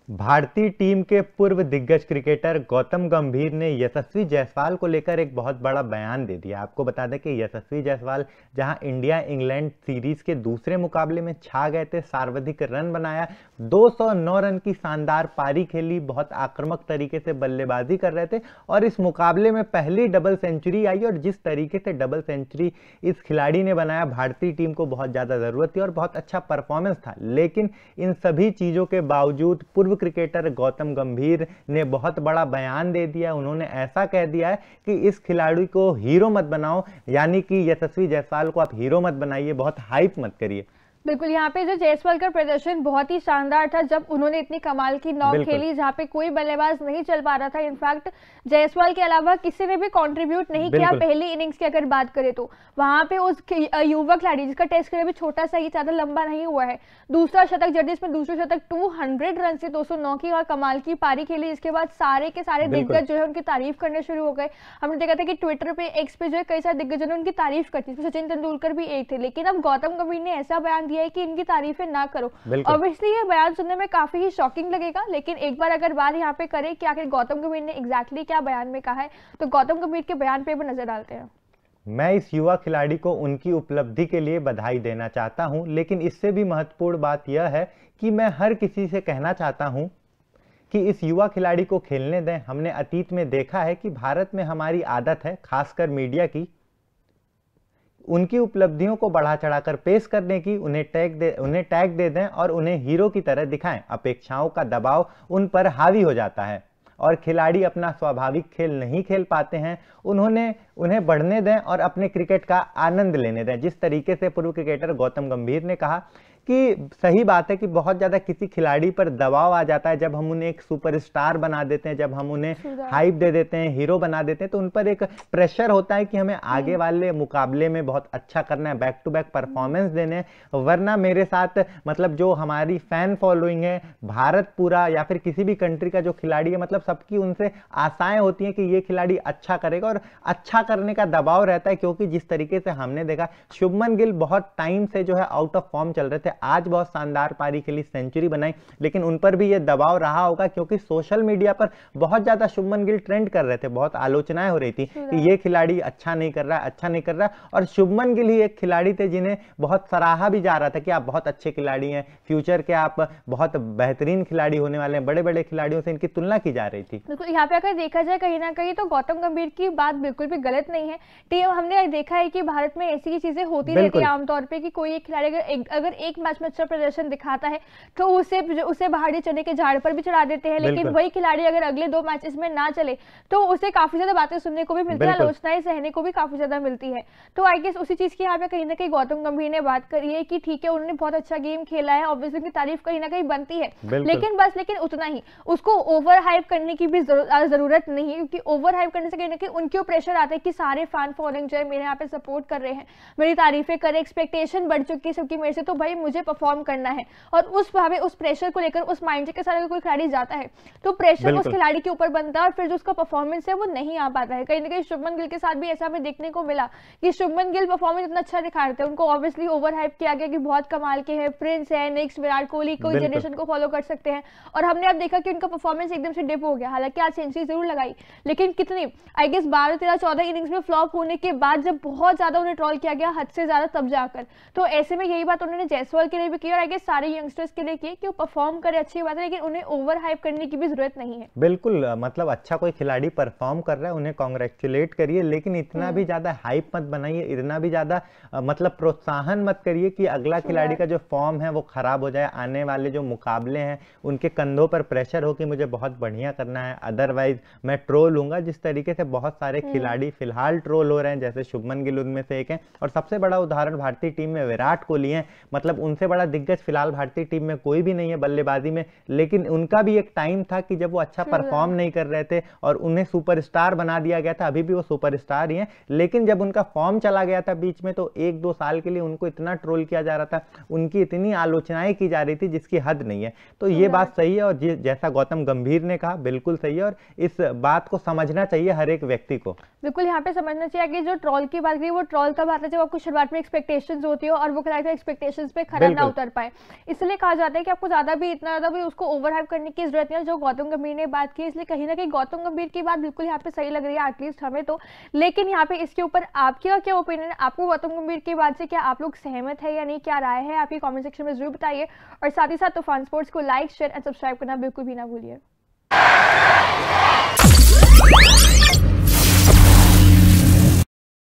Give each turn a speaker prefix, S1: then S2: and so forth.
S1: भारतीय टीम के पूर्व दिग्गज क्रिकेटर गौतम गंभीर ने यशस्वी जायसवाल को लेकर एक बहुत बड़ा बयान दे दिया। आपको बता दें कि यशस्वी जायसवाल जहां इंडिया इंग्लैंड सीरीज के दूसरे मुकाबले में छा गए थे, सर्वाधिक रन बनाया, 209 रन की शानदार पारी खेली, बहुत आक्रामक तरीके से बल्लेबाजी कर रहे थे और इस मुकाबले में पहली डबल सेंचुरी आई। और जिस तरीके से डबल सेंचुरी इस खिलाड़ी ने बनाया, भारतीय टीम को बहुत ज़्यादा ज़रूरत थी और बहुत अच्छा परफॉर्मेंस था। लेकिन इन सभी चीज़ों के बावजूद पूर्व क्रिकेटर गौतम गंभीर ने बहुत बड़ा बयान दे दिया। उन्होंने ऐसा कह दिया है कि इस खिलाड़ी को हीरो मत बनाओ, यानी कि यशस्वी जायसवाल को आप हीरो मत बनाइए, बहुत हाइप मत करिए।
S2: बिल्कुल, यहाँ पे जो जायसवाल का प्रदर्शन बहुत ही शानदार था जब उन्होंने इतनी कमाल की नॉक खेली जहाँ पे कोई बल्लेबाज नहीं चल पा रहा था। इनफैक्ट जायसवाल के अलावा किसी ने भी कंट्रीब्यूट नहीं किया। पहली इनिंग्स की अगर बात करें तो वहां पे उस युवा खिलाड़ी जिसका टेस्ट करियर भी छोटा सा ही, ज्यादा लंबा नहीं हुआ है, दूसरा शतक जड़ जिसमें दूसरा शतक 200 रन से 209 की और कमाल की पारी खेली। इसके बाद सारे के सारे दिग्गज जो है उनकी तारीफ करने शुरू हो गए। हमने देखा था कि ट्विटर पे, एक्स पे जो है कई सारे दिग्गजों ने उनकी तारीफ करती थी, सचिन तेंदुलकर भी एक थे। लेकिन अब गौतम गंभीर ने ऐसा बयान दिया है कि इनकी तारीफें ना करो। ऑब्वियसली ये बयान सुनने में काफी ही शॉकिंग लगेगा, लेकिन एक बार अगर बात यहाँ पे करें कि आखिर गौतम गंभीर ने एग्जैक्टली क्या बयान में कहा है, तो गौतम गंभीर के बयान पे भी नजर डालते हैं।
S1: मैं इस युवा खिलाड़ी को उनकी उपलब्धि के लिए बधाई देना चाहता हूं, लेकिन इससे भी महत्वपूर्ण बात यह है कि मैं हर किसी से कहना चाहता हूं कि इस युवा खिलाड़ी को खेलने दें। हमने अतीत में देखा है कि भारत में हमारी आदत है, खासकर मीडिया की, उनकी उपलब्धियों को बढ़ा चढ़ाकर पेश करने की। उन्हें टैग दे दें और उन्हें हीरो की तरह दिखाएं। अपेक्षाओं का दबाव उन पर हावी हो जाता है और खिलाड़ी अपना स्वाभाविक खेल नहीं खेल पाते हैं। उन्हें बढ़ने दें और अपने क्रिकेट का आनंद लेने दें। जिस तरीके से पूर्व क्रिकेटर गौतम गंभीर ने कहा कि सही बात है कि बहुत ज़्यादा किसी खिलाड़ी पर दबाव आ जाता है जब हम उन्हें एक सुपरस्टार बना देते हैं, जब हम उन्हें हाइप दे देते हैं, हीरो बना देते हैं, तो उन पर एक प्रेशर होता है कि हमें आगे वाले मुकाबले में बहुत अच्छा करना है, बैक टू बैक परफॉर्मेंस देने हैं। वरना मेरे साथ मतलब जो हमारी फैन फॉलोइंग है, भारत पूरा या फिर किसी भी कंट्री का जो खिलाड़ी है, मतलब सबकी उनसे आशाएं होती हैं कि ये खिलाड़ी अच्छा करेगा और अच्छा करने का दबाव रहता है। क्योंकि जिस तरीके से हमने देखा, शुभमन गिल बहुत टाइम से जो है आउट ऑफ फॉर्म चल रहे थे, आज बहुत शानदार पारी खेली, सेंचुरी बनाई, लेकिन उन पर भी ये दबाव रहा होगा क्योंकि सोशल मीडिया पर बहुत ज्यादा शुभमन गिल ट्रेंड कर रहे थे, बहुत आलोचनाएं हो रही थी कि ये खिलाड़ी अच्छा नहीं कर रहा, अच्छा नहीं कर रहा। और शुभमन गिल ही एक खिलाड़ी थे जिन्हें बहुत सराहा भी जा रहा था कि आप बहुत अच्छे खिलाड़ी हैं, फ्यूचर के आप बहुत बेहतरीन खिलाड़ी होने वाले हैं, बड़े बड़े खिलाड़ियों से इनकी तुलना की जा रही थी।
S2: बिल्कुल, यहाँ पे अगर देखा जाए कहीं ना कहीं तो गौतम गंभीर की बात बिल्कुल भी गलत नहीं है। टीम हमने देखा है कि भारत में ऐसी चीजें होती रहती है आमतौर पर कि कोई एक खिलाड़ी अगर एक मैच में अच्छा प्रदर्शन दिखाता है तो उसे बाहरी चने के झाड़ पर भी चढ़ा देते हैं। लेकिन वही खिलाड़ी अगर अगले 2 मैचेस में ना चले तो उसे काफी ज्यादा बातें सुनने को भी मिलती है, आलोचनाएं सहने को भी काफी ज्यादा मिलती है। तो आई गेस उसी चीज की यहाँ पे कहीं ना कहीं गौतम गंभीर ने बात करी है कि ठीक है, उन्होंने बहुत अच्छा गेम खेला है, ऑब्वियसली उनकी तारीफ कहीं ना कहीं बनती है, लेकिन उतना ही उसको ओवर हाइप करने की भी जरूरत नहीं है। क्योंकि ओवर हाइप करने से कहीं ना कहीं उनके प्रेशर आता है कि सारे फैन फॉलोइंग जो है मेरे यहाँ पे सपोर्ट कर रहे हैं, मेरी तारीफें करे, एक्सपेक्टेशन बढ़ चुकी है सबकी मेरे से, तो भाई मुझे परफॉर्म करना है। और उस प्रेशर को लेकर, उस माइंडसेट के साथ अगर कोई खिलाड़ी जाता है तो प्रेशर उस खिलाड़ी के ऊपर बनता है और फिर जो उसका परफॉर्मेंस है वो नहीं आ पाता है। कहीं ना कहीं शुभमन गिल के साथ भी ऐसा हमें देखने को मिला कि शुभमन गिल परफॉर्मेंस इतना अच्छा दिखा रहे थे, उनको ऑब्वियसली ओवर हाइप किया गया कि बहुत कमाल के हैं, प्रिंस है, नेक्स्ट विराट कोहली, कोई जनरेशन को फॉलो कर सकते हैं। और हमने अब देखा कि उनका परफॉर्मेंस एकदम से डिप हो गया। हालांकि आज सेंचुरी जरूर लगाई, लेकिन कितनी, आई गेस 12, 13, 14 इनिंग्स में फ्लॉप होने के बाद जब बहुत ज्यादा उन्हें ट्रोल किया गया, हद से ज्यादा, तब जाकर तो ऐसे में यही बात उन्होंने जायसवाल के लिए भी की और आई गेस सारे यंगस्टर्स के लिए की कि वो परफॉर्म करे, अच्छी बात है, लेकिन उन्हें ओवर हाइप करने की भी जरूरत नहीं है।
S1: बिल्कुल, मतलब अच्छा कोई खिलाड़ी परफॉर्म कर रहा है, उन्हें कांग्रेचुलेट करिए, लेकिन इतना भी ज्यादा हाइप मत बनाइए, इतना भी ज्यादा मतलब प्रोत्साहन मत करिए कि अगला खिलाड़ी का जो फॉर्म है वो खराब हो जाए, आने वाले जो मुकाबले हैं उनके कंधों पर प्रेशर हो कि मुझे बहुत बढ़िया करना है, अदरवाइज मैं ट्रोल हूंगा। जिस तरीके से बहुत सारे खिलाड़ी फिलहाल ट्रोल हो रहे हैं, जैसे शुभमन गिल उनमें से एक है, और सबसे बड़ा उदाहरण भारतीय टीम में विराट कोहली है। मतलब उनसे बड़ा दिग्गज फिलहाल भारतीय टीम में कोई भी नहीं है बल्लेबाजी में, लेकिन उनका भी एक टाइम था कि जब वो अच्छा परफॉर्म नहीं कर रहे थे और उन्हें सुपरस्टार बना दिया गया था। अभी भी वो सुपरस्टार ही हैं, लेकिन जब उनका फॉर्म चला गया था बीच में तो 1-2 साल के लिए उनको इतना ट्रोल किया जा रहा था, उनकी इतनी आलोचनाएं की जा रही थी जिसकी हद नहीं है। तो ये बात सही है और जैसा गौतम गंभीर ने कहा बिल्कुल सही है और इस बात को समझना चाहिए हर एक व्यक्ति को।
S2: बिल्कुल, यहाँ पे समझना चाहिए कि जो ट्रोल की बात करी वो ट्रोल तब आता है जब आपको शुरुआत में एक्सपेक्टेशंस होती हो और वो खिलाड़ी एक्सपेक्टेशंस पे खरा ना उतर पाए। इसलिए कहा जाता है कि आपको ज्यादा भी इतना ज्यादा भी उसको ओवर हाइप करने की जरूरत नहीं है, जो गौतम गंभीर ने बात की। इसलिए कहीं ना कहीं गौतम गंभीर की बात बिल्कुल यहाँ पे सही लग रही है एटलीस्ट हमें तो। लेकिन यहाँ पे इसके ऊपर आपका क्या ओपिनियन है? आपको गौतम गंभीर की बात से क्या आप लोग सहमत है या नहीं? क्या राय है आपकी कमेंट सेक्शन में जरूर बताइए। और साथ ही साथ तूफान स्पोर्ट्स को लाइक, शेयर एंड सब्सक्राइब करना बिल्कुल भी ना भूलिए।